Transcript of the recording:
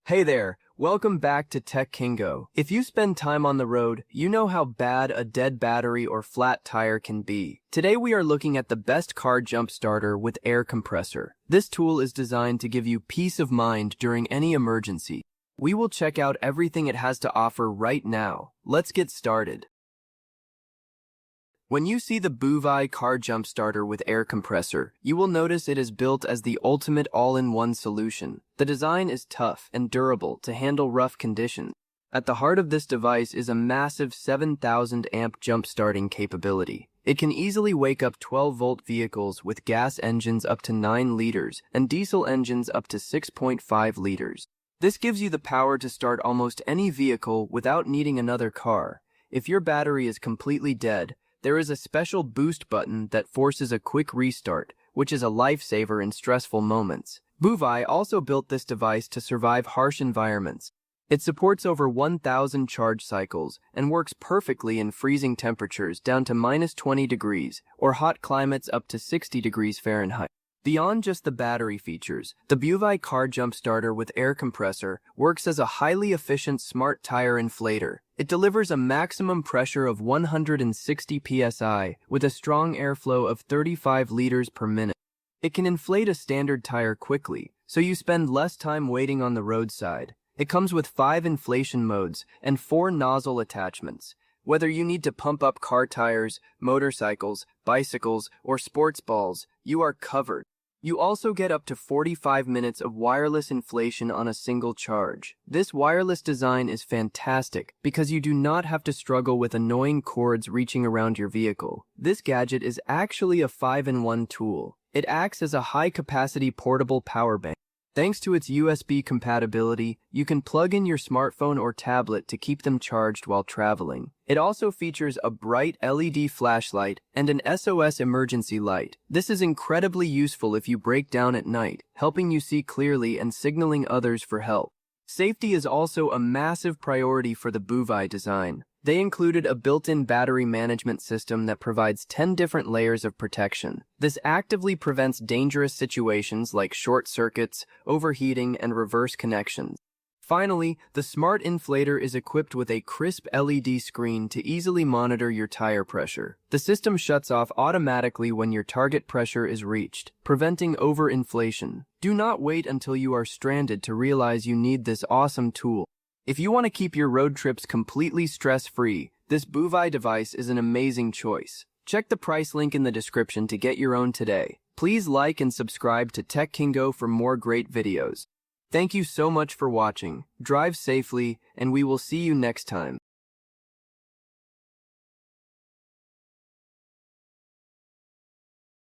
Hey there, welcome back to Tech Kingo. If you spend time on the road, you know how bad a dead battery or flat tire can be. Today we are looking at the best car jump starter with Air Compressor. This tool is designed to give you peace of mind during any emergency. We will check out everything it has to offer right now. Let's get started. When you see the Buvai car jump starter with Air Compressor, you will notice it is built as the ultimate all-in-one solution. The design is tough and durable to handle rough conditions. At the heart of this device is a massive 7,000 amp jump starting capability. It can easily wake up 12-volt vehicles with gas engines up to 9 liters and diesel engines up to 6.5 liters. This gives you the power to start almost any vehicle without needing another car. If your battery is completely dead, there is a special boost button that forces a quick restart, which is a lifesaver in stressful moments. Buvai also built this device to survive harsh environments. It supports over 1,000 charge cycles and works perfectly in freezing temperatures down to -20 degrees or hot climates up to 60 degrees Fahrenheit. Beyond just the battery features, the Buvai car jump starter with Air Compressor works as a highly efficient smart tire inflator. It delivers a maximum pressure of 160 psi with a strong airflow of 35 liters per minute. It can inflate a standard tire quickly, so you spend less time waiting on the roadside. It comes with 5 inflation modes and 4 nozzle attachments. Whether you need to pump up car tires, motorcycles, bicycles, or sports balls, you are covered. You also get up to 45 minutes of wireless inflation on a single charge. This wireless design is fantastic because you do not have to struggle with annoying cords reaching around your vehicle. This gadget is actually a 5-in-1 tool. It acts as a high-capacity portable power bank. Thanks to its USB compatibility, you can plug in your smartphone or tablet to keep them charged while traveling. It also features a bright LED flashlight and an SOS emergency light. This is incredibly useful if you break down at night, helping you see clearly and signaling others for help. Safety is also a massive priority for the Buvai design. They included a built-in battery management system that provides 10 different layers of protection. This actively prevents dangerous situations like short circuits, overheating, and reverse connections. Finally, the smart inflator is equipped with a crisp LED screen to easily monitor your tire pressure. The system shuts off automatically when your target pressure is reached, preventing overinflation. Do not wait until you are stranded to realize you need this awesome tool. If you want to keep your road trips completely stress-free, this Buvai device is an amazing choice. Check the price link in the description to get your own today. Please like and subscribe to Tech Kingo for more great videos. Thank you so much for watching. Drive safely, and we will see you next time.